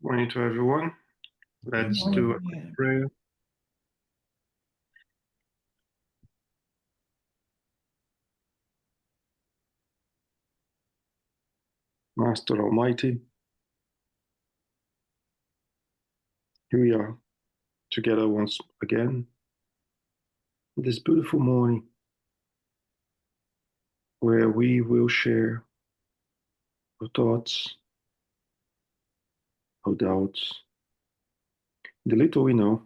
Morning to everyone. Let's do a quick prayer. Master Almighty, here we are together once again this beautiful morning where we will share our thoughts, our doubts, the little we know,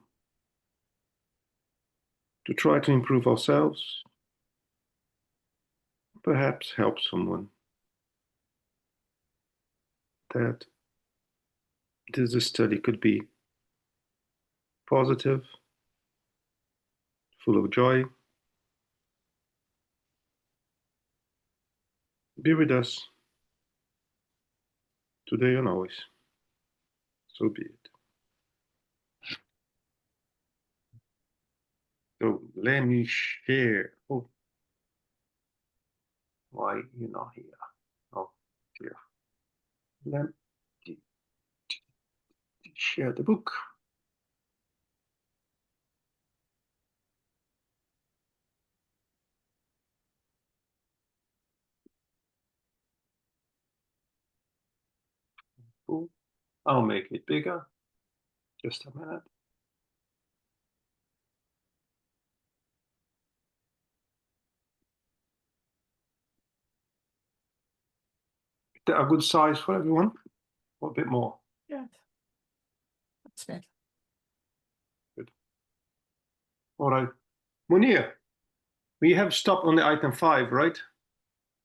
to try to improve ourselves, perhaps help someone. That this study could be positive, full of joy. Be with us today and always. So be it. So let me share. Oh, why you're not here? Oh, here. Let me share the book. Oh, I'll make it bigger. Just a minute. Is that a good size for everyone? Or a bit more? Yeah. That's better. Good. All right. Munir, we have stopped on the item 5, right?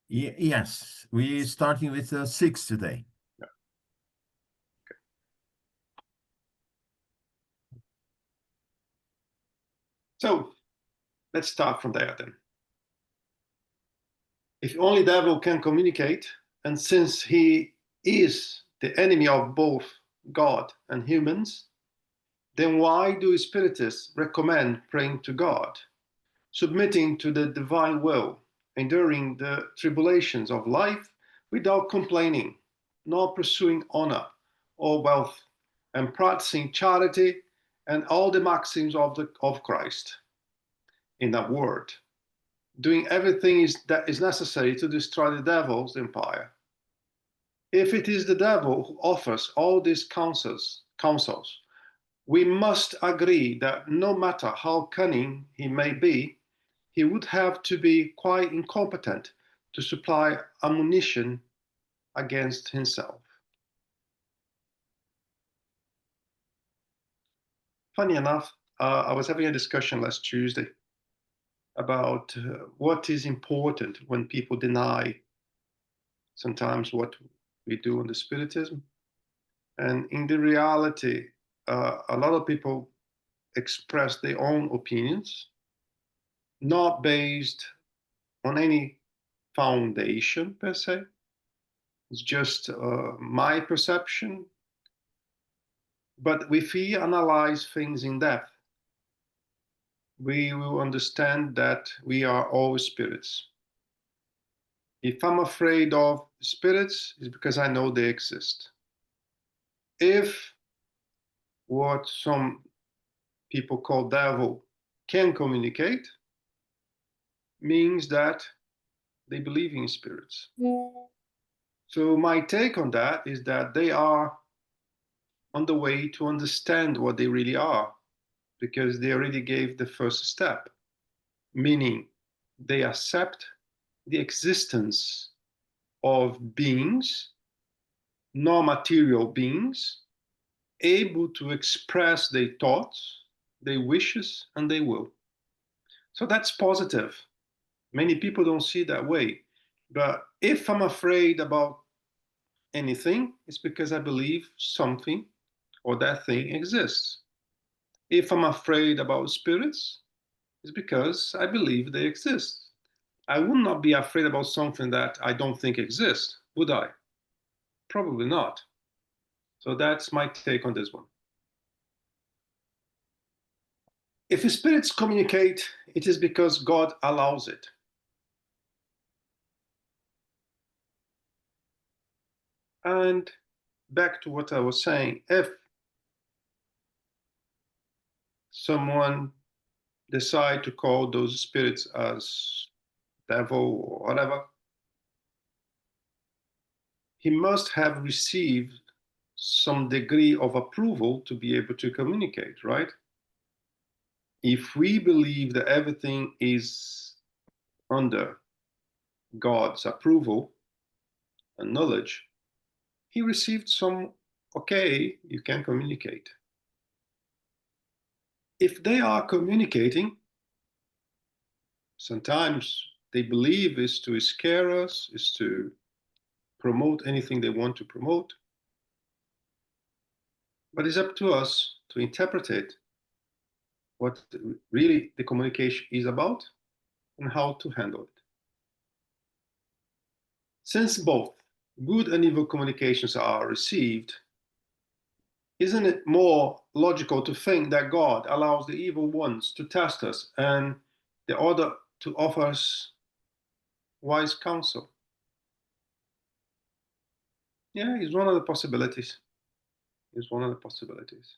Yes, we're starting with 6 today. Yeah. Okay. So let's start from there then. If only devil can communicate, and since he is the enemy of both God and humans, then why do Spiritists recommend praying to God, submitting to the divine will, enduring the tribulations of life without complaining, nor pursuing honor or wealth, and practicing charity and all the maxims of Christ? In that word, doing everything that is necessary to destroy the devil's empire. If it is the devil who offers all these counsels, we must agree that no matter how cunning he may be, he would have to be quite incompetent to supply ammunition against himself. Funny enough, I was having a discussion last Tuesday about what is important when people deny sometimes what we do in the Spiritism. And in the reality, a lot of people express their own opinions, not based on any foundation per se. It's just my perception. But if we analyze things in depth, we will understand that we are all spirits. If I'm afraid of spirits, it's because I know they exist. If what some people call devil can communicate, means that they believe in spirits. So my take on that is that they are on the way to understand what they really are, because they already gave the first step, meaning they accept the existence of beings, non-material beings, able to express their thoughts, their wishes, and their will. So that's positive. Many people don't see it that way. But if I'm afraid about anything, it's because I believe something or that thing exists. If I'm afraid about spirits, it's because I believe they exist. I would not be afraid about something that I don't think exists, would I? Probably not. So that's my take on this one. If spirits communicate, it is because God allows it. And back to what I was saying, if someone decide to call those spirits as devil or whatever, he must have received some degree of approval to be able to communicate, right? If we believe that everything is under God's approval and knowledge, he received some, okay, you can communicate. If they are communicating, sometimes they believe is to scare us, is to promote anything they want to promote. But it's up to us to interpret it, what really the communication is about and how to handle it. Since both good and evil communications are received, isn't it more logical to think that God allows the evil ones to test us and the other to offer us wise counsel? Yeah, it's one of the possibilities. It's one of the possibilities.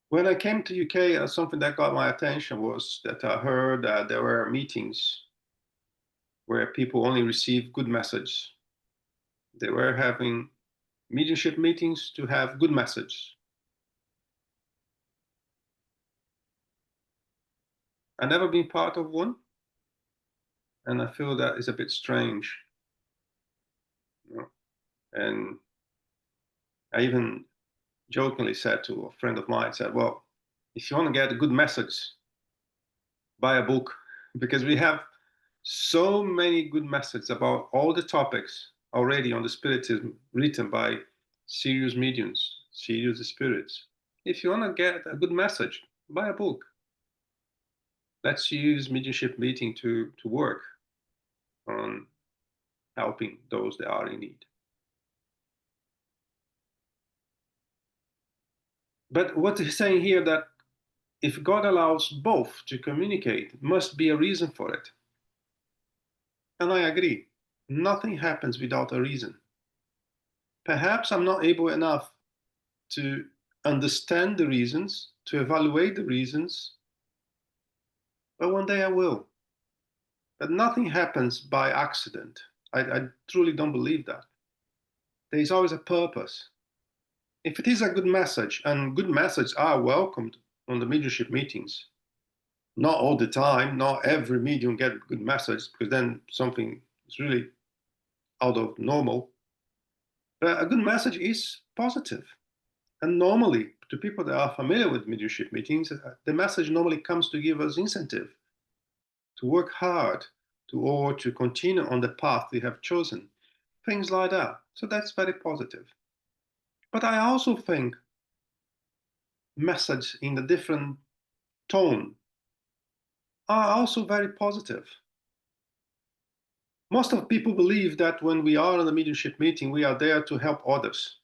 When I came to UK, something that got my attention was that I heard that there were meetings where people only receive good message. They were having mediumship meetings to have good message. I've never been part of one, and I feel that is a bit strange. You know? And I even jokingly said to a friend of mine, said, well, if you want to get a good message, buy a book, because we have so many good messages about all the topics already on the Spiritism written by serious mediums, serious spirits. If you want to get a good message, buy a book. Let's use mediumship meeting to work on helping those that are in need. But what he's saying here, that if God allows both to communicate, must be a reason for it. And I agree. Nothing happens without a reason. Perhaps I'm not able enough to understand the reasons, to evaluate the reasons, but one day I will. But nothing happens by accident. I truly don't believe that. There is always a purpose. If it is a good message, and good messages are welcomed on the mediumship meetings, not all the time, not every medium get good message, because then something is really out of normal. But a good message is positive. And normally, to people that are familiar with mediumship meetings, the message normally comes to give us incentive to work hard, or to continue on the path we have chosen, things like that. So that's very positive. But I also think message in a different tone are also very positive. Most of people believe that when we are in a mediumship meeting, we are there to help others.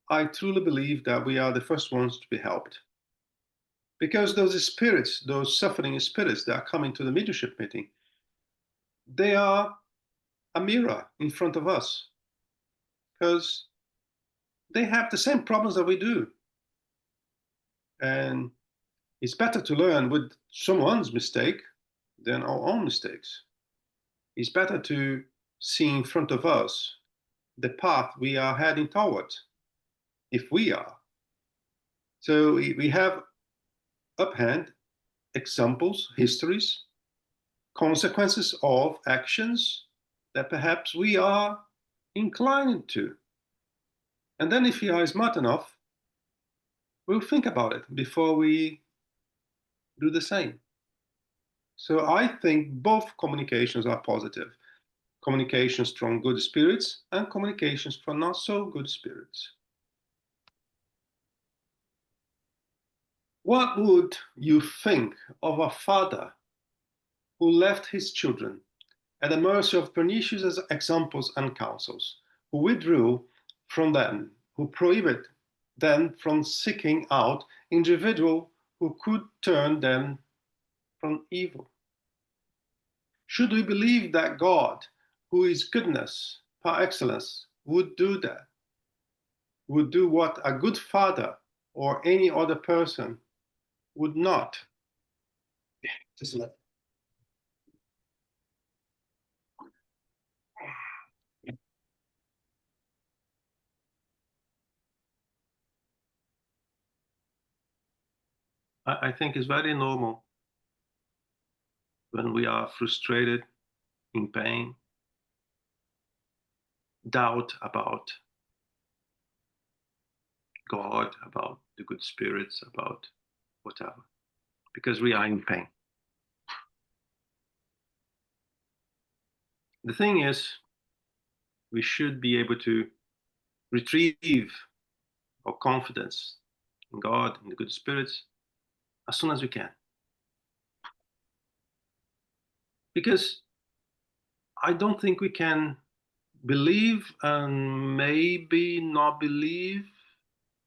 I truly believe that we are the first ones to be helped. Because those spirits, those suffering spirits that are coming to the mediumship meeting, they are a mirror in front of us. Because they have the same problems that we do. And it's better to learn with someone's mistake than our own mistakes. It's better to see in front of us the path we are heading towards, if we are. So we have uphand examples, histories, consequences of actions that perhaps we are inclined to. And then if we are smart enough, we'll think about it before we do the same. So I think both communications are positive. Communications from good spirits and communications from not so good spirits. What would you think of a father who left his children at the mercy of pernicious examples and counsels, who withdrew from them, who prohibited them from seeking out individuals who could turn them from evil? should we believe that God, who is goodness par excellence, would do that? Would do what a good father or any other person would not? Just let. I think it's very normal when we are frustrated, in pain, doubt about God, about the good spirits, about whatever, because we are in pain. The thing is, we should be able to retrieve our confidence in God, in the good spirits, as soon as we can. Because I don't think we can believe and maybe not believe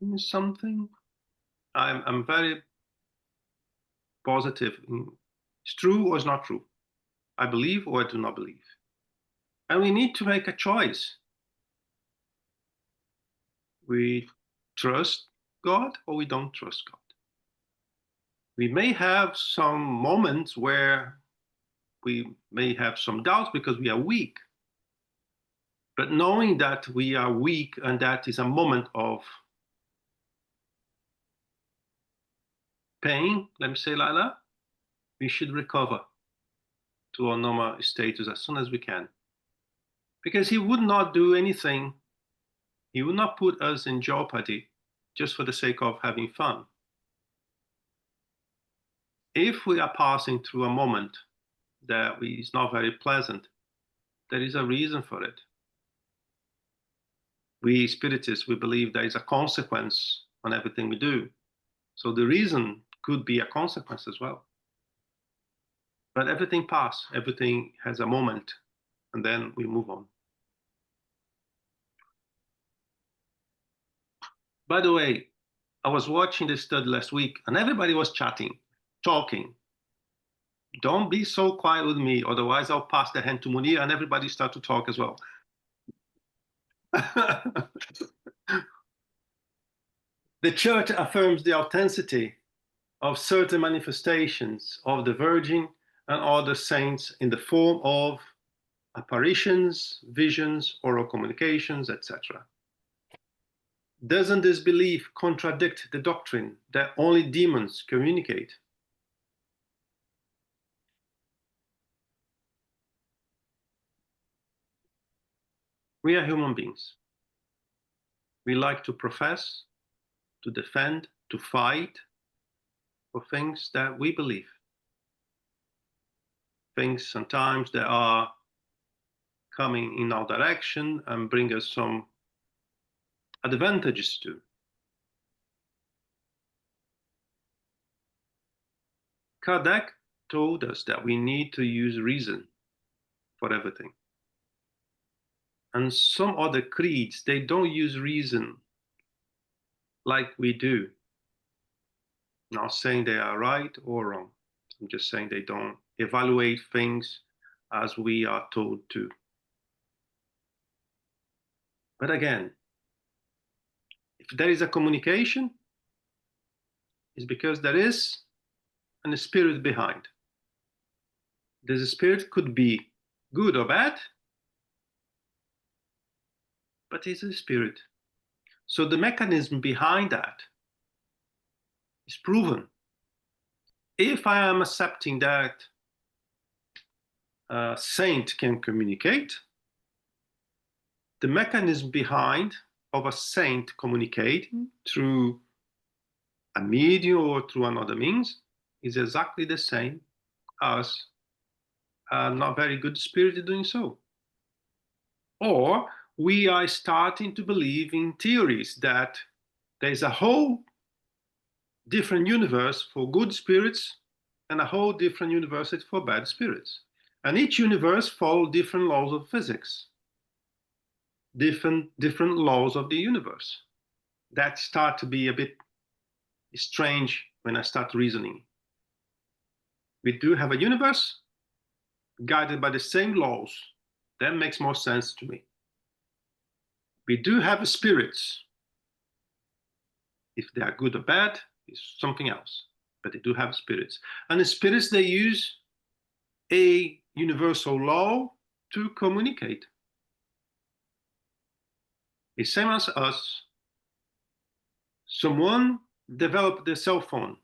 in something. I'm very positive. It's true or it's not true. I believe or I do not believe. And we need to make a choice. We trust God or we don't trust God. We may have some moments where we may have some doubts because we are weak. But knowing that we are weak and that is a moment of pain, let me say like that, we should recover to our normal status as soon as we can. Because he would not do anything, he would not put us in jeopardy just for the sake of having fun. If we are passing through a moment that is not very pleasant, there is a reason for it. We Spiritists, we believe there is a consequence on everything we do. So the reason could be a consequence as well. But everything passes, everything has a moment, and then we move on. By the way, I was watching this study last week, and everybody was chatting, talking. Don't be so quiet with me, otherwise I'll pass the hand to Munir and everybody start to talk as well. The church affirms the authenticity of certain manifestations of the Virgin and other saints in the form of apparitions, visions, oral communications, etc. Doesn't this belief contradict the doctrine that only demons communicate? We are human beings. We like to profess, to defend, to fight for things that we believe. Things sometimes that are coming in our direction and bring us some advantages too. Kardec told us that we need to use reason for everything. And some other creeds, they don't use reason like we do. Not saying they are right or wrong. I'm just saying they don't evaluate things as we are told to. But again, if there is a communication, it's because there is a spirit behind. This spirit could be good or bad, but it's a spirit. So the mechanism behind that is proven. If I am accepting that a saint can communicate, the mechanism behind of a saint communicating through a medium or through another means is exactly the same as a not very good spirit doing so. Or we are starting to believe in theories that there's a whole different universe for good spirits and a whole different universe for bad spirits. And each universe follows different laws of physics, different laws of the universe. That start to be a bit strange when I start reasoning. We do have a universe, guided by the same laws, that makes more sense to me. We do have spirits. If they are good or bad, is something else. But they do have spirits. And the spirits, they use a universal law to communicate. The same as us. Someone developed the cell phone.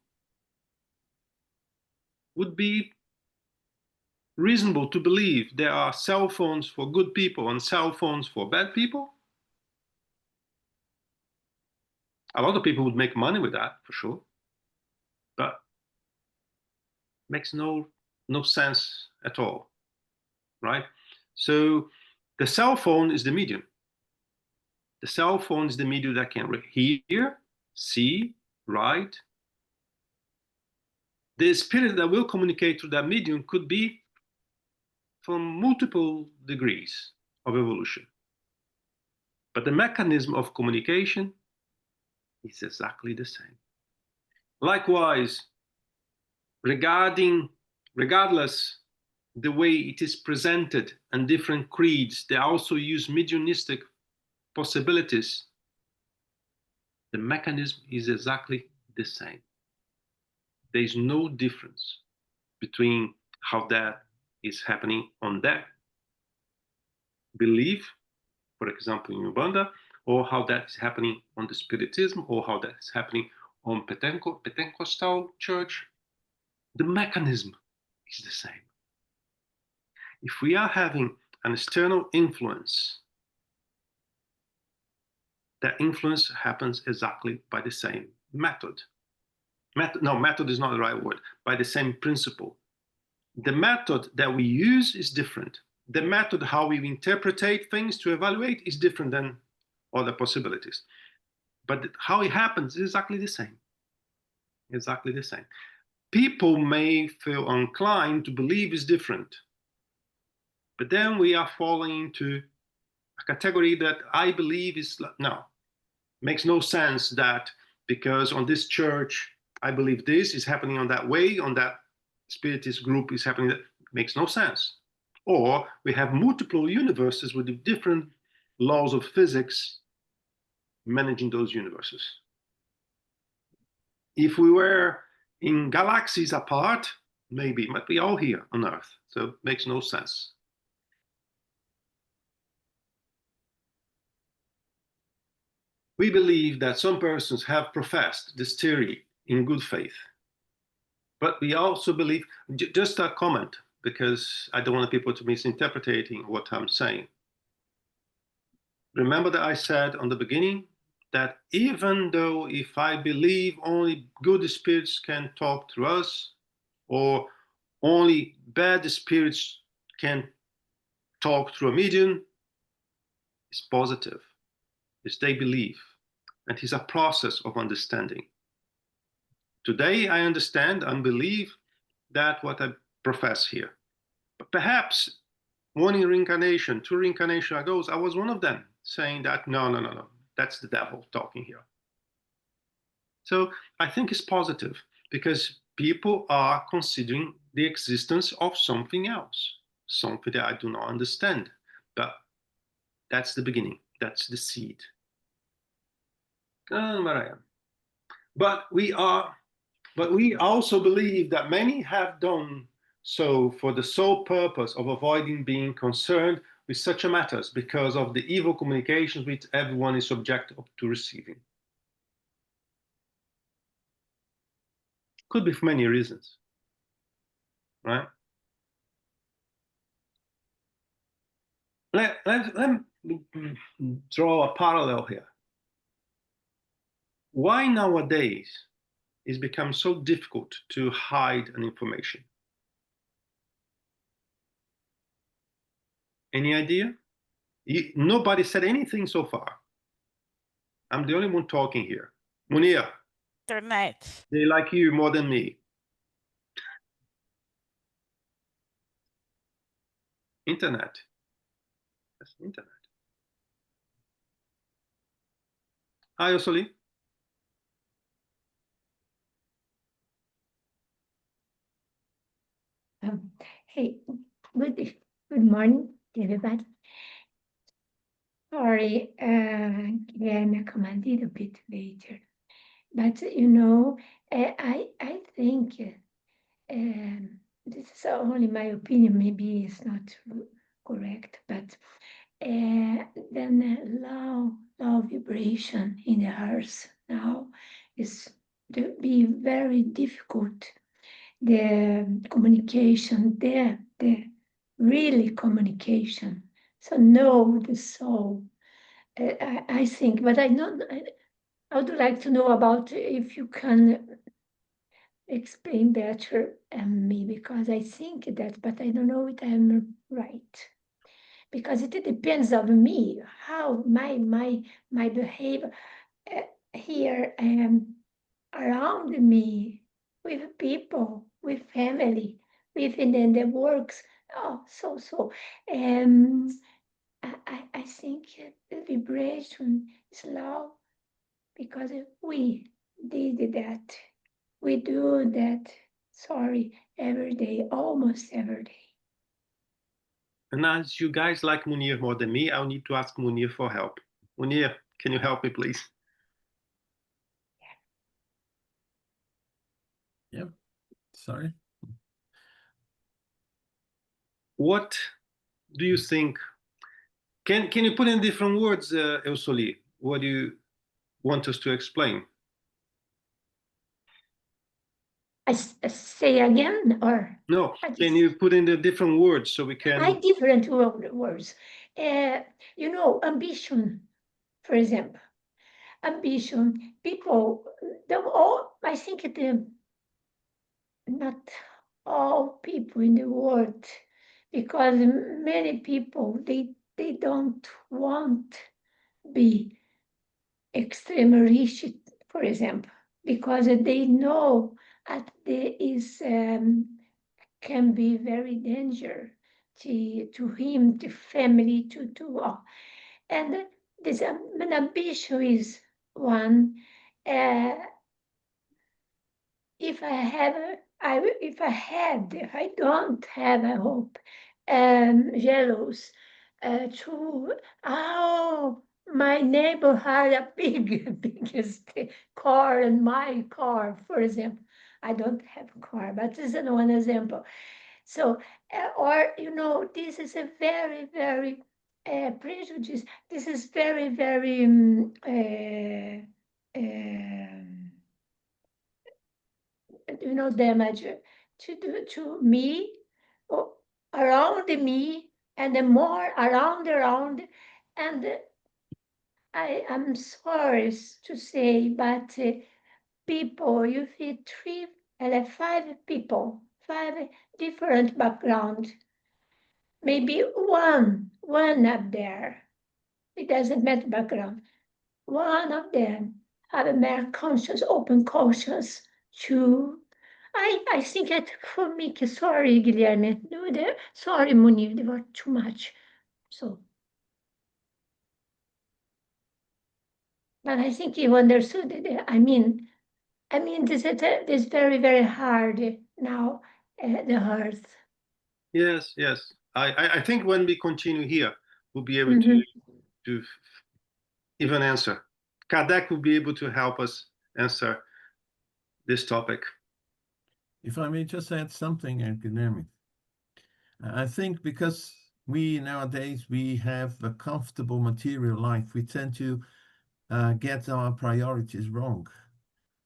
Would be reasonable to believe there are cell phones for good people and cell phones for bad people? A lot of people would make money with that, for sure. But makes no sense at all, right? So the cell phone is the medium. The cell phone is the medium that can hear, see, write. The spirit that will communicate through that medium could be from multiple degrees of evolution. But the mechanism of communication is exactly the same. Likewise, regardless the way it is presented and different creeds, they also use mediumistic possibilities. The mechanism is exactly the same. There is no difference between how that is happening on that belief, for example, in Uganda, or how that is happening on the Spiritism, or how that is happening on Pentecostal church. The mechanism is the same. If we are having an external influence, that influence happens exactly by the same method. Method is not the right word, by the same principle. The method that we use is different. The method how we interpret things to evaluate is different than other possibilities. But how it happens is exactly the same. Exactly the same. People may feel inclined to believe is different. But then we are falling into a category that I believe is, no, makes no sense that because on this church, I believe this is happening on that way, on that Spiritist group is happening, that makes no sense. Or we have multiple universes with different laws of physics managing those universes. If we were in galaxies apart, maybe, but we are here on Earth, so it makes no sense. We believe that some persons have professed this theory in good faith. But we also believe, just a comment, because I don't want people to misinterpreting what I'm saying. Remember that I said on the beginning that even though if I believe only good spirits can talk through us, or only bad spirits can talk through a medium, it's positive. It's they believe. And it's a process of understanding. Today, I understand and believe that what I profess here. But perhaps one reincarnation, two reincarnations ago, I was one of them saying that, no, that's the devil talking here. So I think it's positive because people are considering the existence of something else, something that I do not understand. But that's the beginning, that's the seed. Where I am. But we also believe that many have done so for the sole purpose of avoiding being concerned with such matters because of the evil communications which everyone is subject to receiving. Could be for many reasons, right? Let me draw a parallel here. Why nowadays it's become so difficult to hide an information? Any idea? Nobody said anything so far. I'm the only one talking here. Munir. Internet. They like you more than me. Internet. That's internet. Hi, Osoli. Hey, Good morning, everybody. Sorry, Guilherme, I come a little bit later. But I think this is only my opinion. Maybe it's not correct, but then low vibration in the earth now is to be very difficult. The communication, the really communication. So know the soul. I think, but I would like to know about if you can explain better me, because I think that, but I don't know if I'm right. Because it depends on me, how my behavior here around me, with people, with family, within the works. Oh, so I think the vibration is low because we did that. We do that, sorry, every day, almost every day. And as you guys like Munir more than me, I'll need to ask Munir for help. Munir, can you help me, please? Yep. Sorry. What do you think? Can you put in different words, Eusoli? What do you want us to explain? I say again, or No, I just, can you put in the different words so we can? I different words. Ambition, for example. Ambition. People, I think not all people in the world, because many people they don't want be extreme rich, for example, because they know that there is can be very danger to him, to family, to all. And this an ambition is one. If I have, if I don't have a hope, jealous, to, oh, my neighbor had a biggest car and my car, for example. I don't have a car, but this is one example. So, or, this is a very, very prejudice. This is very, very, damage to me, or around me, and the more around, and I am sorry to say, but people, you see three and five people, five different background, maybe one up there, it doesn't matter background, one of them have a more conscious, open conscious to. I think that for me, sorry, Guilherme, sorry, Munir, they were too much. So, but I think you understood it. I mean, this is very, very hard now, the earth. Yes, yes. I think when we continue here, we'll be able to even answer. Kadek will be able to help us answer this topic. If I may just add something, academic. I think because nowadays we have a comfortable material life, we tend to get our priorities wrong.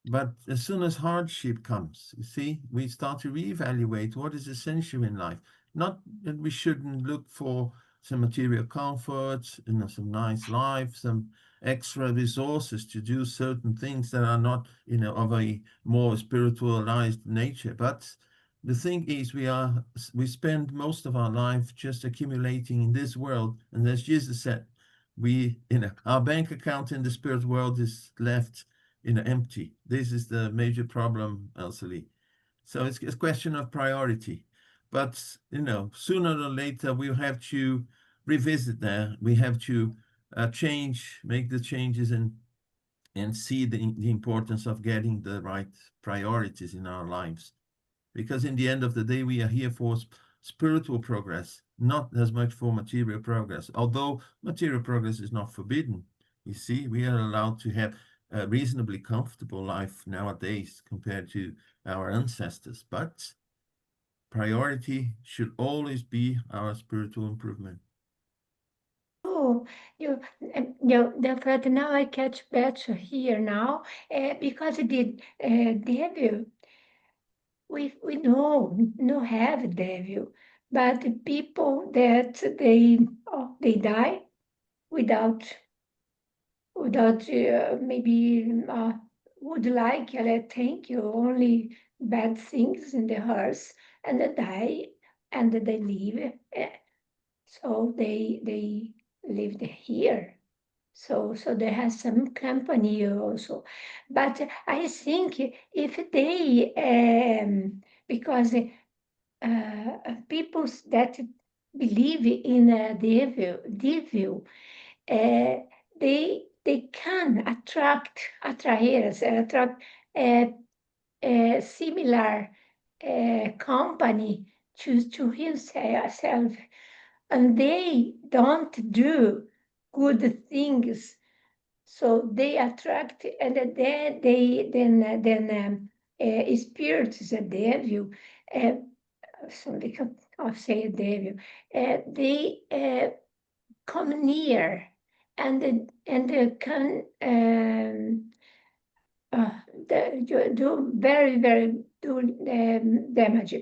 But as soon as hardship comes, you see, we start to reevaluate what is essential in life. Not that we shouldn't look for some material comforts, some nice life, some extra resources to do certain things that are not, of a more spiritualized nature. But the thing is, we spend most of our life just accumulating in this world, and as Jesus said, our bank account in the spirit world is left empty. This is the major problem, Elseli. So it's a question of priority. But, sooner or later, we'll have to revisit that. We have to make the changes and see the importance of getting the right priorities in our lives. Because in the end of the day, we are here for spiritual progress, not as much for material progress, although material progress is not forbidden. You see, we are allowed to have a reasonably comfortable life nowadays compared to our ancestors, but priority should always be our spiritual improvement. Oh, but now I catch better here now, because the devil, we no have devil, but the people that they die without maybe would like, thank you, only bad things in the hearts, and they die and they leave. So they lived here. So they have some company also. But I think if they, because people that believe in devil, they can attract similar company to himself, and they don't do good things, so they attract, and then spirits, the devil, somebody can say devil, they come near and can do very damage.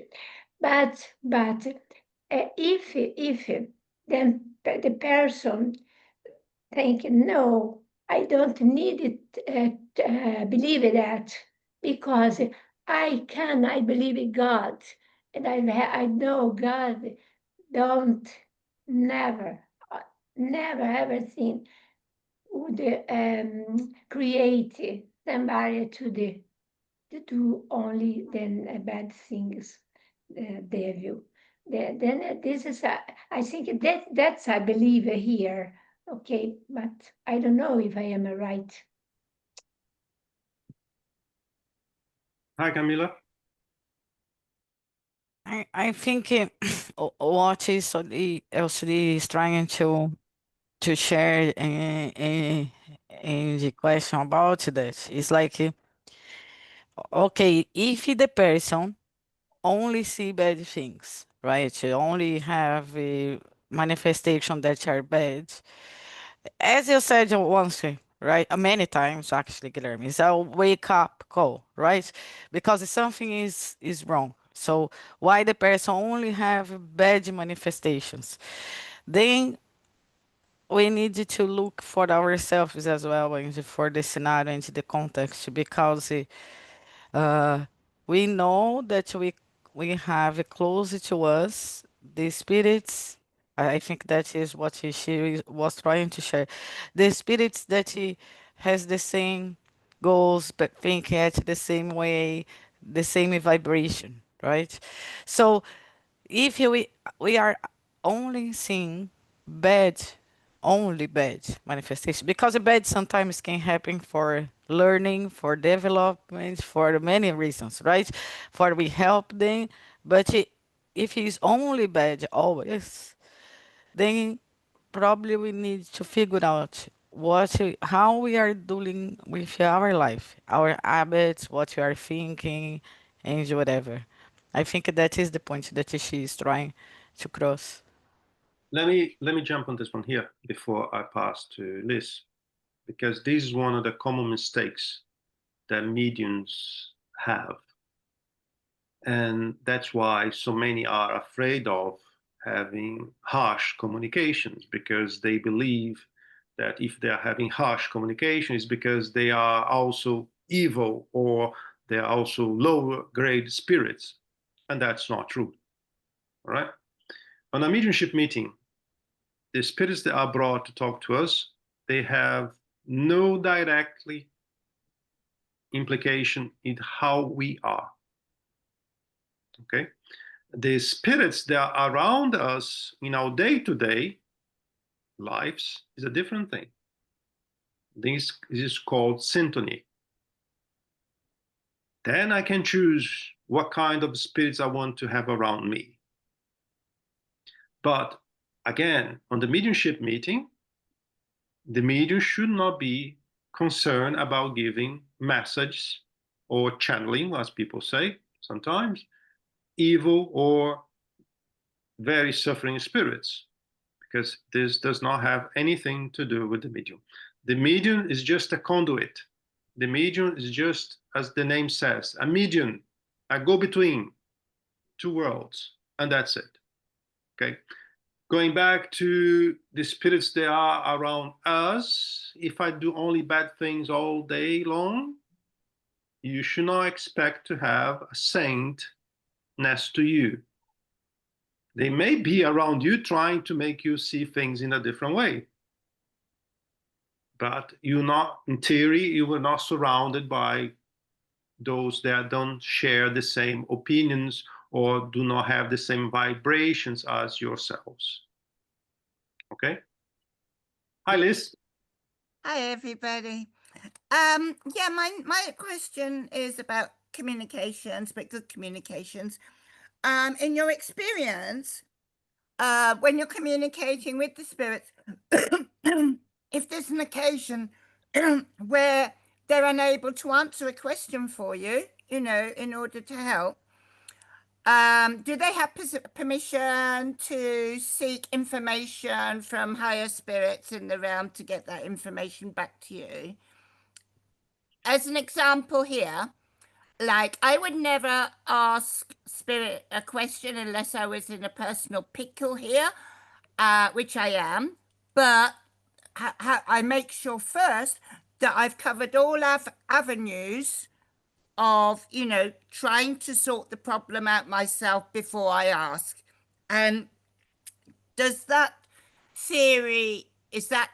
But if then the person think, no, I don't need it, believe that, because I believe in God, and I know God don't never ever think would create somebody to do only then bad things, devil. Then this is I think that's I believe here. Okay, but I don't know if I am right. Hi, Camila. I think what is LCD is trying to share in the question about that is like, okay, if the person only see bad things, right? You only have a manifestation that are bad. As you said once, right? Many times actually, Guilherme, it's a wake up call, right? Because something is wrong. So why the person only have bad manifestations? Then we need to look for ourselves as well and for the scenario and the context, because we know that we have close to us the spirits. I think that is what she was trying to share. The spirits that he has the same goals, but think at the same way, the same vibration, right? So if we are only seeing bad, only bad manifestation, because the bad sometimes can happen for learning, for development, for many reasons, right? For we help them, but if it's only bad always, then probably we need to figure out how we are doing with our life, our habits, what we are thinking, and whatever. I think that is the point that she is trying to cross. Let me jump on this one here before I pass to Liz, because this is one of the common mistakes that mediums have. And that's why so many are afraid of having harsh communications, because they believe that if they are having harsh communication, it's because they are also evil or they are also lower grade spirits. And that's not true. All right. On a mediumship meeting, the spirits that are brought to talk to us, they have no directly implication in how we are. Okay. The spirits that are around us in our day-to-day lives is a different thing. This is called syntony. Then I can choose what kind of spirits I want to have around me. But again, on the mediumship meeting, the medium should not be concerned about giving messages or channeling, as people say sometimes, evil or very suffering spirits, because this does not have anything to do with the medium. The medium is just a conduit. The medium is just, as the name says, a medium, a go-between two worlds, and that's it. Okay. Going back to the spirits that are around us, if I do only bad things all day long, you should not expect to have a saint next to you. They may be around you trying to make you see things in a different way. But you're not, in theory, you were not surrounded by those that don't share the same opinions or do not have the same vibrations as yourselves. Okay? Hi, Liz. Hi, everybody. Yeah, my question is about communications, but good communications. In your experience, when you're communicating with the spirits, if there's an occasion where they're unable to answer a question for you, you know, in order to help, do they have permission to seek information from higher spirits in the realm to get that information back to you? As an example here, like I would never ask spirit a question unless I was in a personal pickle here, which I am, but I make sure first that I've covered all avenues of, you know, trying to sort the problem out myself before I ask. And does that theory, is that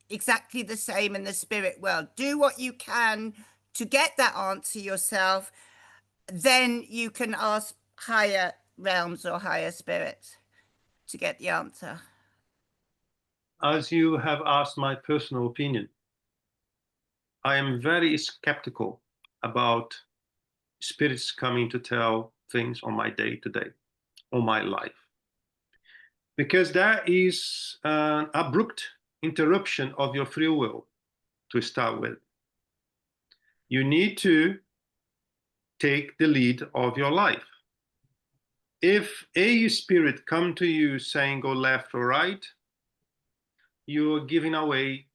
exactly the same in the spirit world? Do what you can to get that answer yourself, then you can ask higher realms or higher spirits to get the answer. As you have asked my personal opinion, I am very skeptical about spirits coming to tell things on my day-to-day, on my life. Because that is an abrupt interruption of your free will to start with. You need to take the lead of your life. If a spirit come to you saying go left or right, you're giving away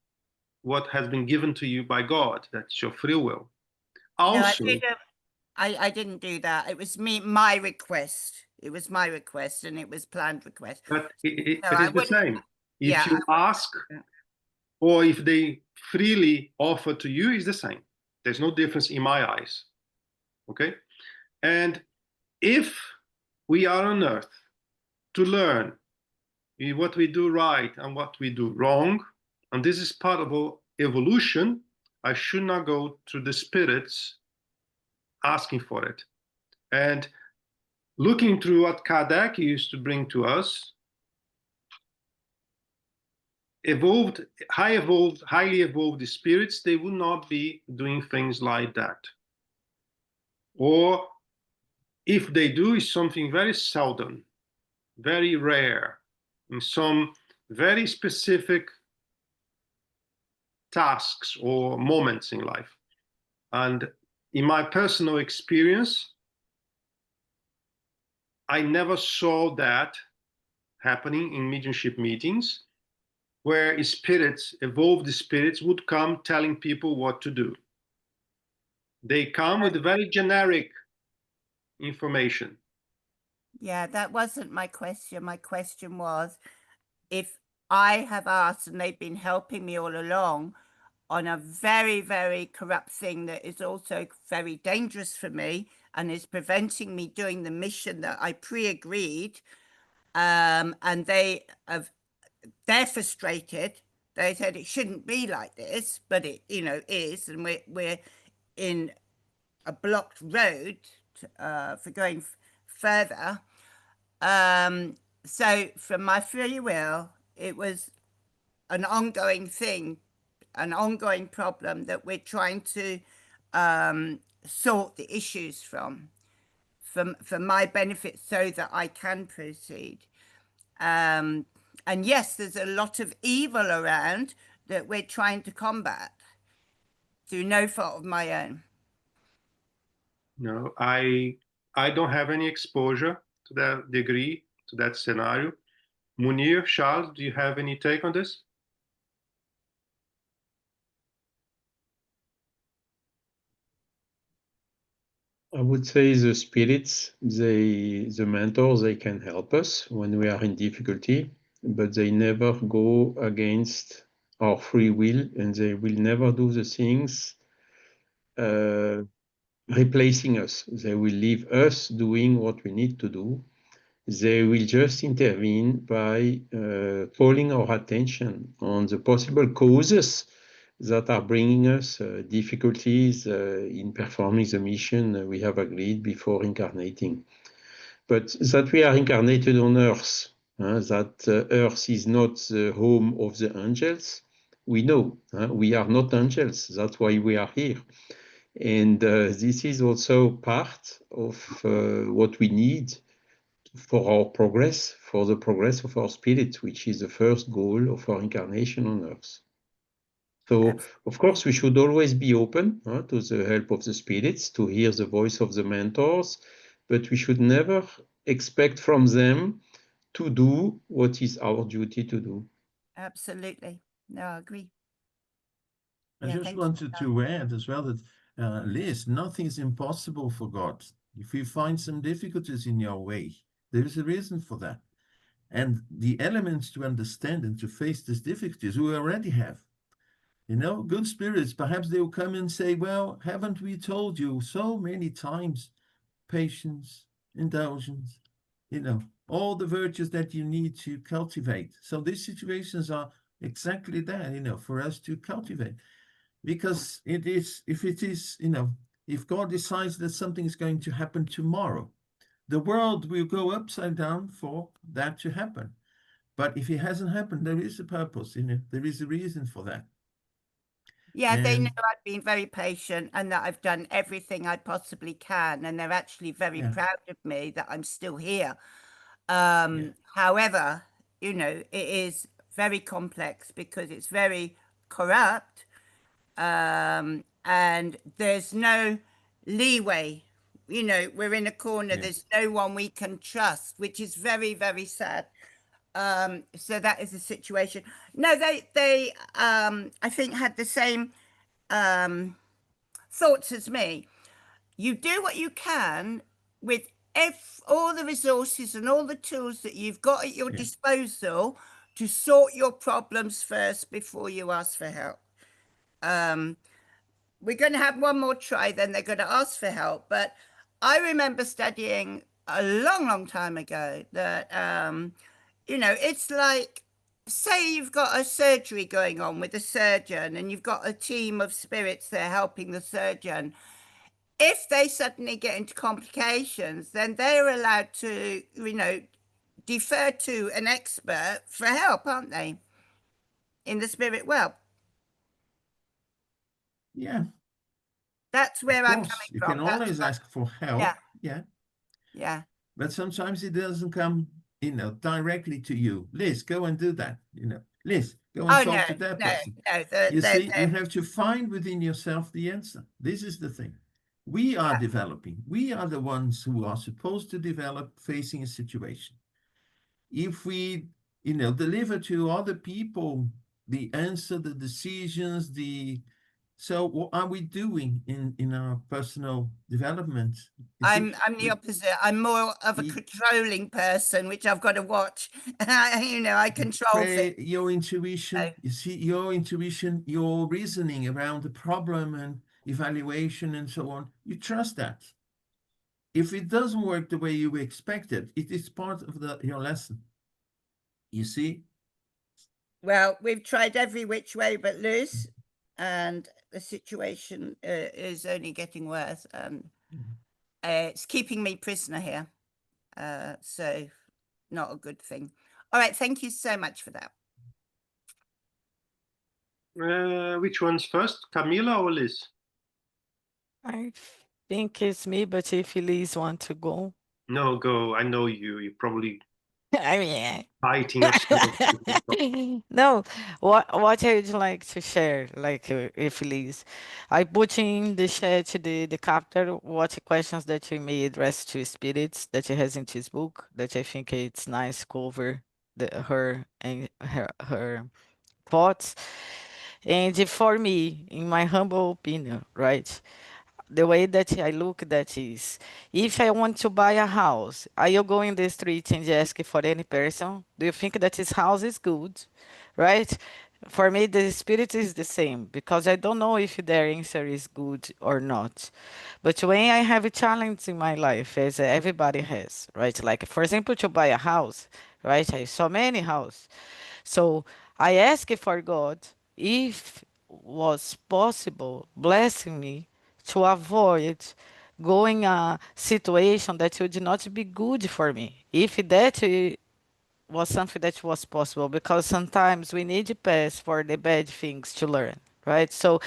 what has been given to you by God. That's your free will. Also, no, I didn't do that. It was my request. It was my request, and it was planned request. but it No, is the same. If yeah, you ask, or if they freely offer to you, it's the same. There's no difference in my eyes. Okay? And if we are on earth to learn what we do right and what we do wrong, and this is part of our evolution, I should not go to the spirits asking for it. And looking through what Kardec used to bring to us, highly evolved spirits, they would not be doing things like that. Or if they do, it's something very seldom, very rare, in some very specific tasks or moments in life. And in my personal experience, I never saw that happening in mediumship meetings, where spirits, evolved spirits, would come telling people what to do. They come with very generic information. Yeah, that wasn't my question. My question was, if I have asked and they've been helping me all along on a very, very corrupt thing that is also very dangerous for me and is preventing me doing the mission that I pre-agreed, and they're frustrated. They said it shouldn't be like this, but it, you know, is, and we're in a blocked road for going further. So from my free will, it was an ongoing thing, an ongoing problem that we're trying to sort the issues from for my benefit so that I can proceed. And yes, there's a lot of evil around that we're trying to combat through no fault of my own. No, I don't have any exposure to that degree, to that scenario. Munir, Charles, do you have any take on this? I would say the spirits, the mentors, they can help us when we are in difficulty, but they never go against our free will, and they will never do the things replacing us. They will leave us doing what we need to do. They will just intervene by calling our attention on the possible causes that are bringing us difficulties in performing the mission we have agreed before incarnating. But that we are incarnated on Earth, that Earth is not the home of the angels, we know. We are not angels, that's why we are here. And this is also part of what we need for our progress, for the progress of our spirit, which is the first goal of our incarnation on Earth. So, of course, we should always be open to the help of the spirits, to hear the voice of the mentors, but we should never expect from them to do what is our duty to do. Absolutely. No, I agree. I Yeah, just thank you. wanted to add as well that, Liz, nothing is impossible for God. If you find some difficulties in your way, there is a reason for that. And the elements to understand and to face these difficulties we already have. You know, good spirits, perhaps they will come and say, well, haven't we told you so many times, patience, indulgence, you know, all the virtues that you need to cultivate. So these situations are exactly that, you know, for us to cultivate. Because it is, if it is, you know, if God decides that something is going to happen tomorrow, the world will go upside down for that to happen. But if it hasn't happened, there is a purpose, you know, there is a reason for that. Yeah, they know And I've been very patient and that I've done everything I possibly can. And they're actually very Yeah. proud of me that I'm still here. Yeah. However, you know, it is very complex because it's very corrupt. And there's no leeway. You know, we're in a corner. Yes. There's no one we can trust, which is very, very sad. So that is the situation. No, they I think had the same thoughts as me. You do what you can with all the resources and all the tools that you've got at your Yeah. disposal to sort your problems first before you ask for help. We're going to have one more try, then they're going to ask for help. But I remember studying a long, long time ago that, you know, it's like, say you've got a surgery going on with a surgeon and you've got a team of spirits there helping the surgeon. If they suddenly get into complications, then they're allowed to, you know, defer to an expert for help, aren't they? In the spirit world. Yeah. That's where Of I'm course, coming you from. can always ask for help. Yeah. Yeah. Yeah. But sometimes it doesn't come, you know, directly to you. Liz, go and do that. You know, Liz, go and talk to that person. You see, you have to find within yourself the answer. This is the thing. We are developing. We are the ones who are supposed to develop facing a situation. If we, you know, deliver to other people the answer, the decisions, so what are we doing in our personal development? I'm the opposite. I'm more of a controlling person, which I've got to watch. You know, I control things. Your intuition, you see, your intuition, your reasoning around the problem and evaluation and so on, you trust that. If it doesn't work the way you expected, it is part of your lesson. You see? Well, we've tried every which way but loose, and the situation is only getting worse. It's keeping me prisoner here. So not a good thing. All right. Thank you so much for that. Which one's first, Camila or Liz? I think it's me, but if Elise want to go. No, go. I know you. You probably I mean, fighting yourself. no, what I would like to share, like if Liz, I put in the chat the chapter what questions that you may address to spirits that he has in his book that I think it's nice cover her and her thoughts. And for me, in my humble opinion, right? The way that I look at that is, if I want to buy a house, are you go in the street and ask for any person? Do you think that his house is good, right? For me, the spirit is the same because I don't know if their answer is good or not. But when I have a challenge in my life, as everybody has, right? Like, for example, to buy a house, right? I saw many houses. So I asked for God if was possible blessing me to avoid going a situation that would not be good for me. If that was something that was possible, because sometimes we need to pass for the bad things to learn, right? So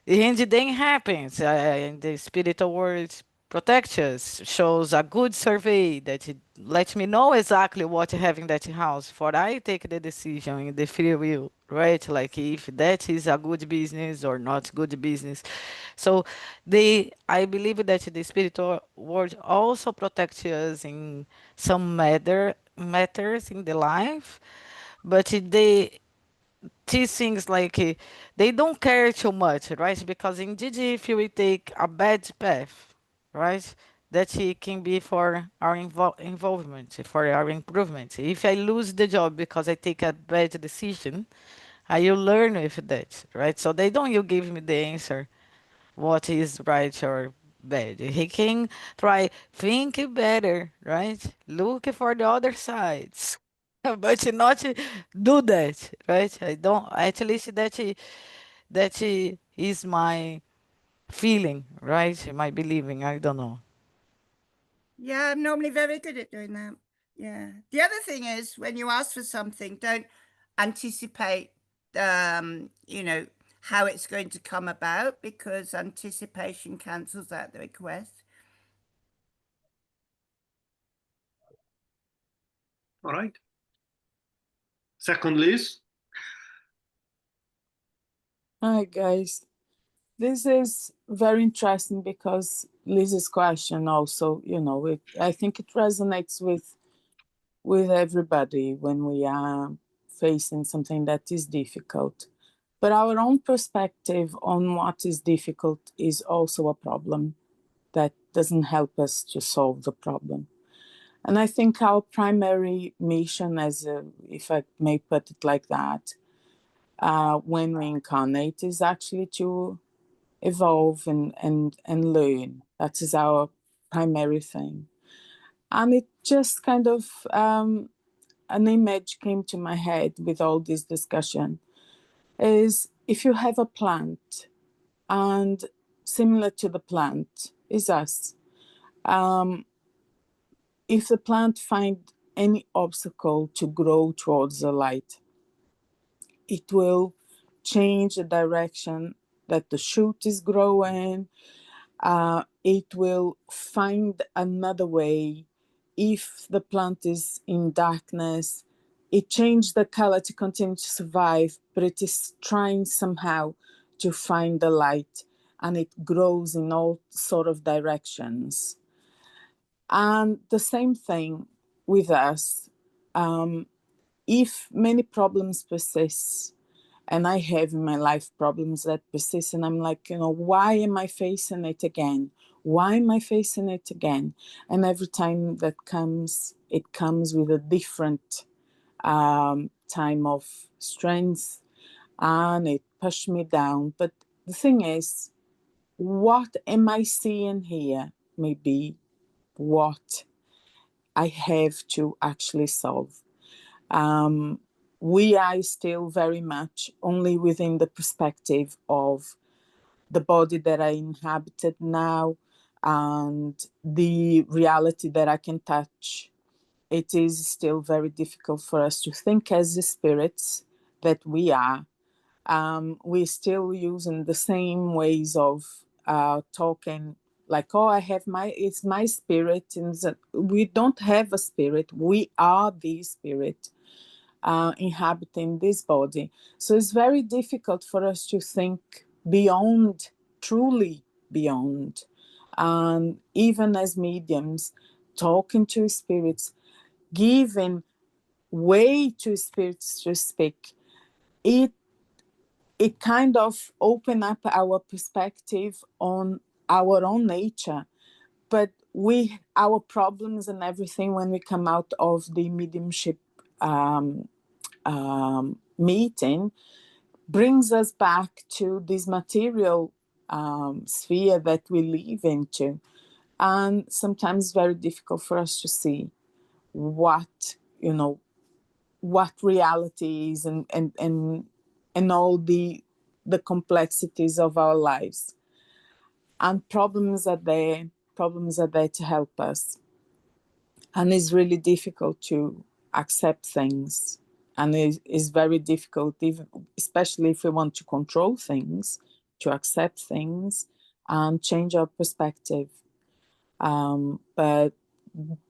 and then happens in the spiritual world protects us, shows a good survey that it lets me know exactly what I have in that house for I take the decision in the free will, right? Like if that is a good business or not good business. So I believe that the spiritual world also protects us in some matters in the life, but these things like they don't care too much, right? Because indeed, if we take a bad path, right, that it can be for our involvement, for our improvement. If I lose the job because I take a bad decision, I will learn with that, right? So they don't you give me the answer what is right or bad. He can try think better, right? Look for the other sides, but not do that, right? I don't. At least that is my feeling, right? My believing. I don't know. Yeah, I'm normally very good at doing that. Yeah. The other thing is when you ask for something, don't anticipate, you know, how it's going to come about, because anticipation cancels out the request. All right. Second, Liz. Hi, guys. This is very interesting because Liz's question also, you know, I think it resonates with everybody when we are facing something that is difficult. But our own perspective on what is difficult is also a problem that doesn't help us to solve the problem. And I think our primary mission, if I may put it like that, when we incarnate, is actually to evolve and learn. That is our primary thing. And it just kind of, an image came to my head with all this discussion, is if you have a plant, and similar to the plant is us. If the plant finds any obstacle to grow towards the light, it will change the direction that the shoot is growing. It will find another way. If the plant is in darkness, it changes the color to continue to survive, but it is trying somehow to find the light, and it grows in all sort of directions. And the same thing with us. If many problems persist, and I have in my life problems that persist, and I'm like, you know, why am I facing it again? Why am I facing it again? And every time that comes, it comes with a different time of strength, and it pushed me down. But the thing is, what am I seeing here? Maybe what I have to actually solve. We are still very much only within the perspective of the body that I inhabited now and the reality that I can touch. It is still very difficult for us to think as the spirits that we are. We're still using the same ways of talking like, oh, it's my spirit. And we don't have a spirit. We are the spirit inhabiting this body. So it's very difficult for us to think beyond, truly beyond. And even as mediums, talking to spirits, giving way to spirits to speak, it kind of open up our perspective on our own nature. But our problems and everything, when we come out of the mediumship meeting, brings us back to this material sphere that we live into. And sometimes very difficult for us to see what reality is, and all the complexities of our lives. And problems are there to help us. And it's really difficult to accept things. And it's very difficult, especially if we want to control things, to accept things and change our perspective. But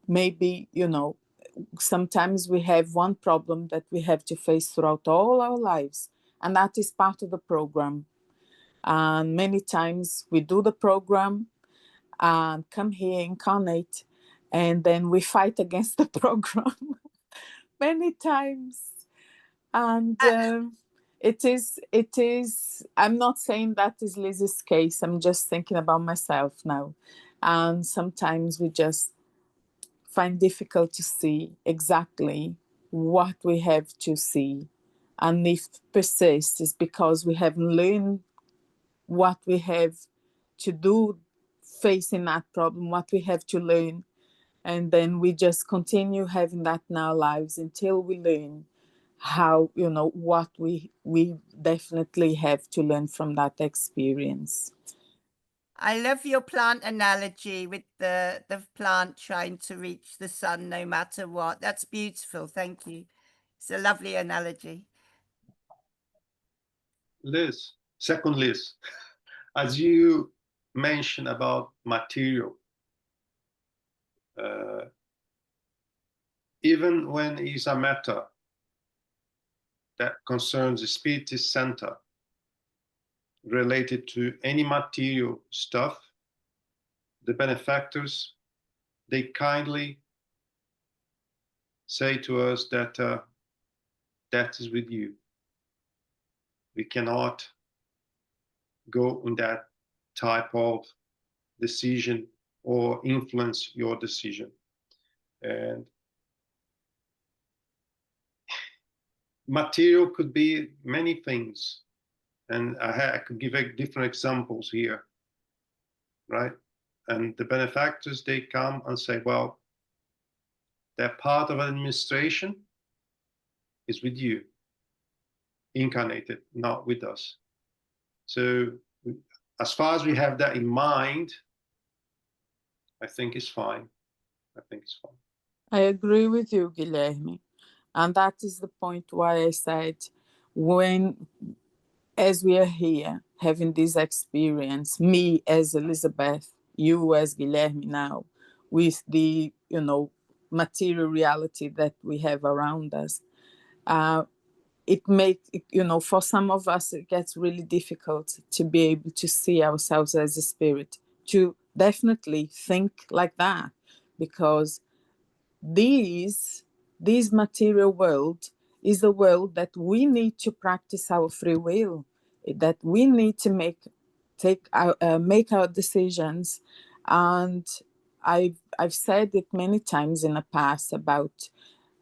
maybe, sometimes we have one problem that we have to face throughout all our lives, and that is part of the program. And many times we do the program and come here, incarnate, and then we fight against the program many times. And it is, I'm not saying that is Liz's case, I'm just thinking about myself now. And sometimes we just find difficult to see exactly what we have to see. And if persists, is because we haven't learned what we have to do facing that problem, what we have to learn. And then we just continue having that in our lives until we learn how, what we definitely have to learn from that experience. I love your plant analogy with the plant trying to reach the sun no matter what. That's beautiful. Thank you. It's a lovely analogy. Liz, second Liz, as you mentioned about material, even when it's a matter that concerns the Spiritist center related to any material stuff, the benefactors, they kindly say to us that that is with you. We cannot go in that type of decision or influence your decision. And material could be many things. And I could give different examples here, right? And the benefactors, they come and say, well, that part of administration is with you, incarnated, not with us. So as far as we have that in mind, I think it's fine. I think it's fine. I agree with you, Guilherme. And that is the point why I said, as we are here having this experience, me as Elizabeth, you as Guilherme now, with the, material reality that we have around us, it makes, for some of us, it gets really difficult to be able to see ourselves as a spirit, to definitely think like that, because this material world is the world that we need to practice our free will, that we need to make our decisions. And I've said it many times in the past about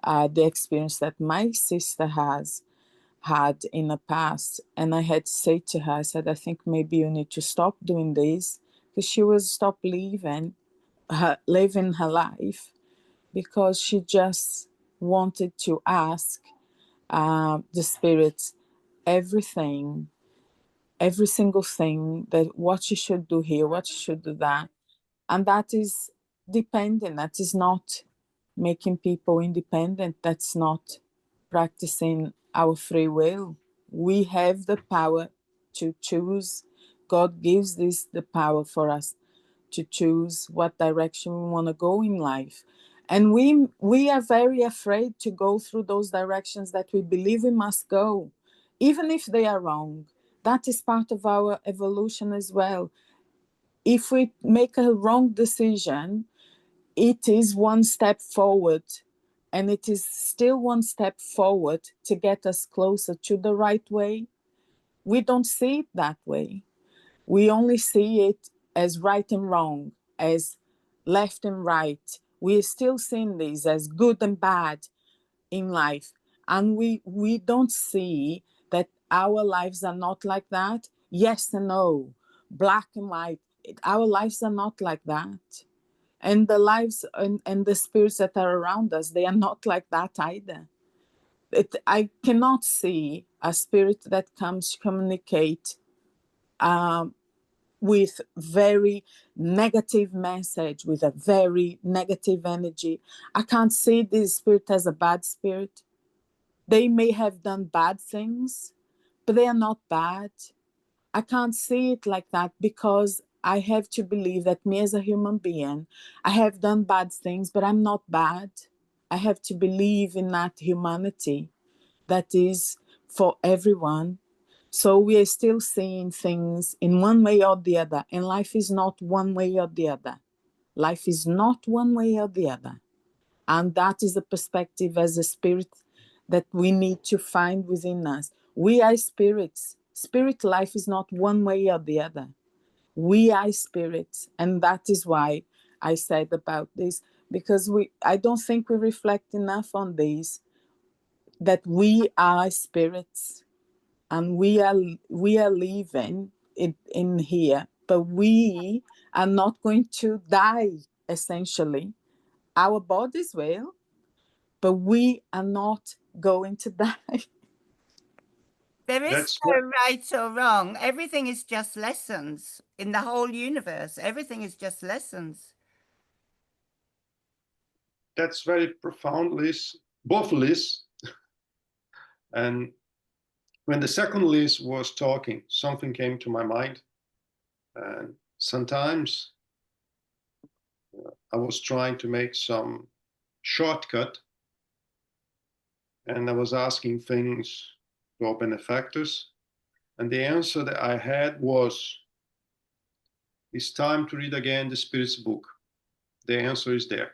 the experience that my sister has had in the past, and I had to say to her, I said, I think maybe you need to stop doing this, because she was stop living her life, because she just wanted to ask the spirits everything, every single thing, that what she should do here, what she should do that. And that is dependent, that is not making people independent, that's not practicing our free will. We have the power to choose. God gives this the power for us to choose what direction we want to go in life. And we are very afraid to go through those directions that we believe we must go, even if they are wrong. That is part of our evolution as well. If we make a wrong decision, it is one step forward, and it is still one step forward to get us closer to the right way. We don't see it that way. We only see it as right and wrong, as left and right. We're still seeing these as good and bad in life. And we don't see that our lives are not like that. Yes and no, black and white. Our lives are not like that. And the lives and the spirits that are around us, they are not like that either. I cannot see a spirit that comes to communicate with very negative message, with a very negative energy. I can't see this spirit as a bad spirit. They may have done bad things, but they are not bad. I can't see it like that, because I have to believe that me as a human being, I have done bad things, but I'm not bad. I have to believe in that humanity that is for everyone. So we are still seeing things in one way or the other, and life is not one way or the other. Life is not one way or the other. And that is a perspective as a spirit that we need to find within us. We are spirits. Spirit life is not one way or the other. We are spirits. And that is why I said about this, because I don't think we reflect enough on this, that we are spirits and we are living in here, but we are not going to die, essentially. Our bodies will, but we are not going to die. There is That's no right or wrong. Everything is just lessons in the whole universe. Everything is just lessons. that's very profound, Liz. Both Liz. And when the second Liz was talking, something came to my mind. And sometimes I was trying to make some shortcut, and I was asking things to our benefactors. And the answer that I had was, it's time to read again the Spirit's book. The answer is there.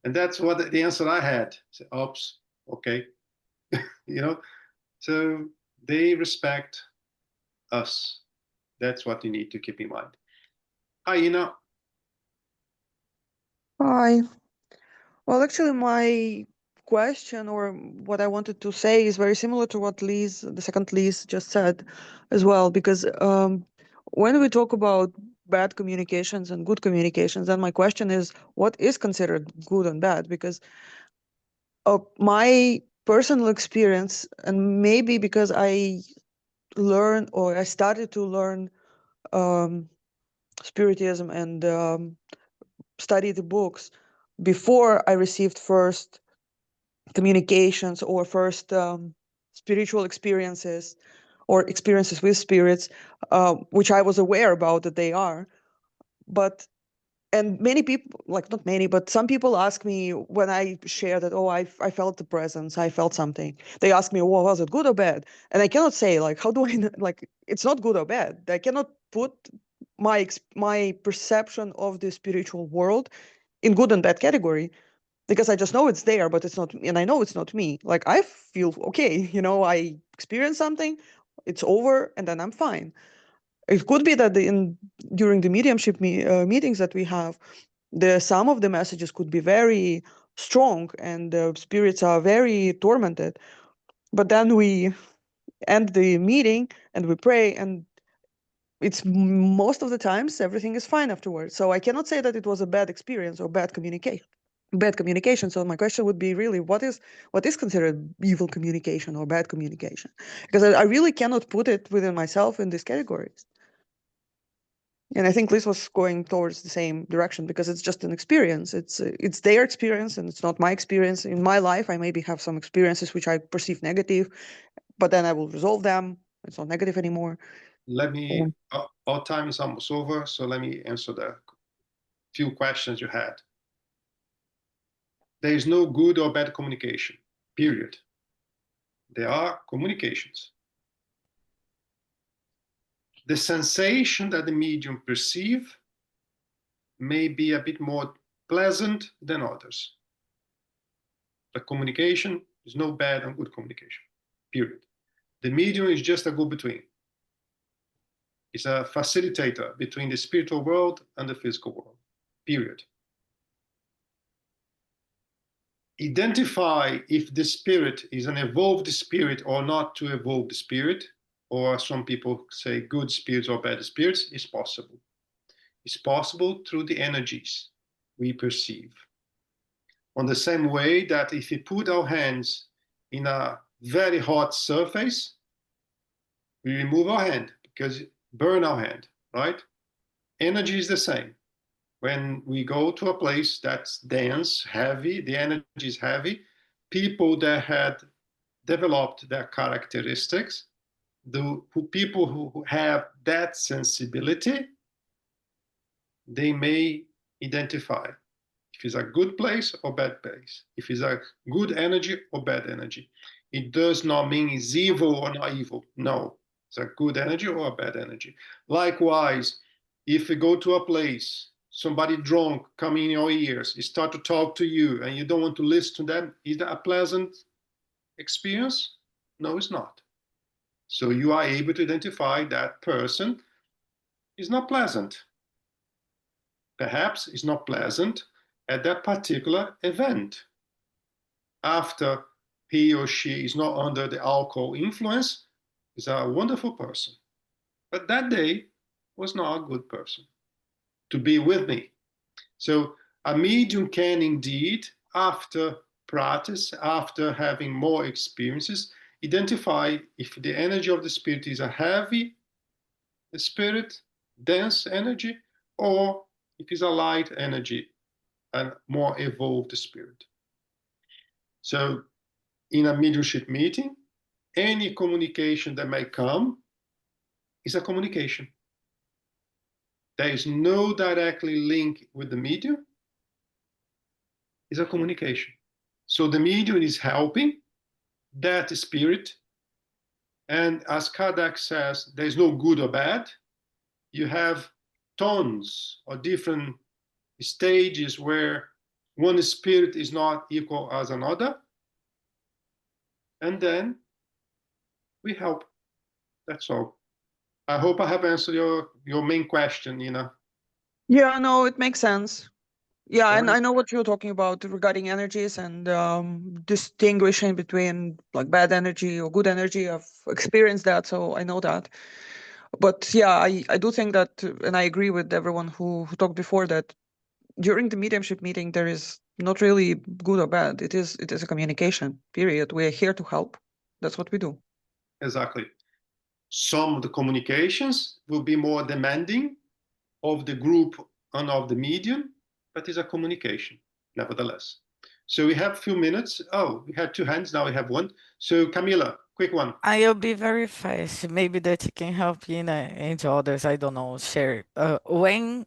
And that's what the answer I had. So, oops, okay. So they respect us. That's what you need to keep in mind. Hi, Ina. Hi. Well, actually, my question or what I wanted to say is very similar to what the second Liz just said as well, because when we talk about bad communications and good communications, then my question is, what is considered good and bad? Because my personal experience, and maybe because I learned or I started to learn Spiritism and study the books before I received first communications or first spiritual experiences or experiences with spirits, which I was aware about that they are. And many people, like not many, but some people ask me when I share that, oh, I felt the presence, I felt something. They ask me, well, was it good or bad? And I cannot say, like, how do I know? Like, it's not good or bad. I cannot put my perception of the spiritual world in good and bad category, because I just know it's there, but it's not, and I know it's not me. Like, I feel okay, I experience something, it's over, and then I'm fine. It could be that during the mediumship meetings that we have, some of the messages could be very strong and the spirits are very tormented. But then we end the meeting and we pray, and it's most of the times everything is fine afterwards. So I cannot say that it was a bad experience or bad communication. So my question would be really, what is considered evil communication or bad communication? Because I really cannot put it within myself in these categories. And I think Liz was going towards the same direction, because it's just an experience. It's their experience and it's not my experience. In my life, I maybe have some experiences which I perceive negative, but then I will resolve them. It's not negative anymore. Let me our time is almost over, so let me answer the few questions you had. There is no good or bad communication, period. There are communications. The sensation that the medium perceives may be a bit more pleasant than others. But communication is no bad and good communication, period. The medium is just a go-between. It's a facilitator between the spiritual world and the physical world, period. Identify if the spirit is an evolved spirit or not to evolve the spirit, or some people say good spirits or bad spirits, is possible. It's possible through the energies we perceive. On the same way that if we put our hands in a very hot surface, we remove our hand because it burns our hand, right? Energy is the same. When we go to a place that's dense, heavy, the energy is heavy, people that had developed their characteristics, people who have that sensibility, they may identify if it's a good place or bad place, if it's a good energy or bad energy. It does not mean it's evil or not evil. No, it's a good energy or a bad energy. Likewise, if you go to a place, somebody drunk come in your ears, start to talk to you, and you don't want to listen to them, is that a pleasant experience? No, it's not. So you are able to identify that person is not pleasant. Perhaps it's not pleasant at that particular event. After he or she is not under the alcohol influence, is a wonderful person. But that day was not a good person to be with me. So a medium can indeed, after practice, after having more experiences, identify if the energy of the spirit is a heavy spirit, dense energy, or if it's a light energy and more evolved spirit. So in a mediumship meeting, any communication that may come is a communication. There is no directly link with the medium. It's a communication. So the medium is helping that spirit. And as Caldas says, there's no good or bad. You have tons of different stages where one spirit is not equal as another. And then we help. That's all. I hope I have answered your main question, Nina. Yeah, no, it makes sense. Yeah, and Right. I know what you're talking about regarding energies and distinguishing between like bad energy or good energy. I've experienced that, so I know that. But yeah, I do think that, and I agree with everyone who talked before that during the mediumship meeting, there is not really good or bad. It is a communication, period. We are here to help. That's what we do. Exactly. Some of the communications will be more demanding of the group and of the medium, but it's a communication, nevertheless. So we have a few minutes. Oh, we had two hands, now we have one. So Camila, quick one. I'll be very fast. Maybe that can help you and others. I don't know. Share. When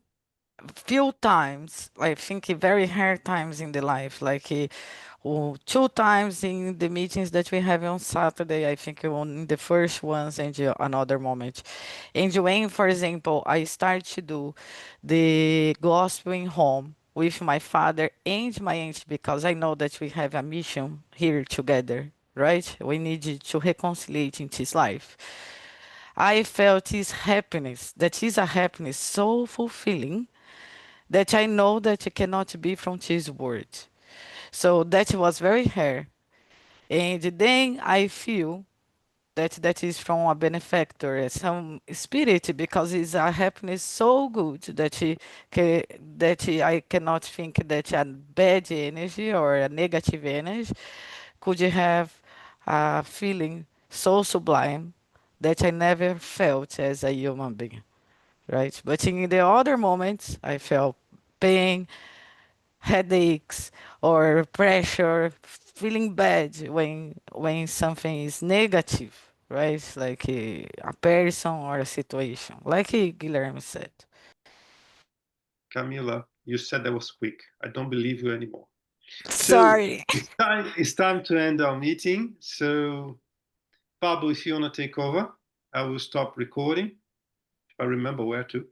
few times, I think very hard times in the life, like two times in the meetings that we have on Saturday. I think on the first ones and another moment. And when, for example, I start to do the gospel in home with my father and my aunt because I know that we have a mission here together, right? We need to reconcile in this life. I felt this happiness, that is a happiness so fulfilling that I know that it cannot be from this word. So that was very rare. And then I feel that that is from a benefactor, some spirit, because it's a happiness so good that I cannot think that a bad energy or a negative energy could have a feeling so sublime that I never felt as a human being, right? But in the other moments, I felt pain, headaches, or pressure, feeling bad when something is negative, right? Like a person or a situation, like Guilherme said. Camila, you said that was quick. I don't believe you anymore. So Sorry. it's time to end our meeting. So Pablo, if you want to take over, I will stop recording if I remember where to.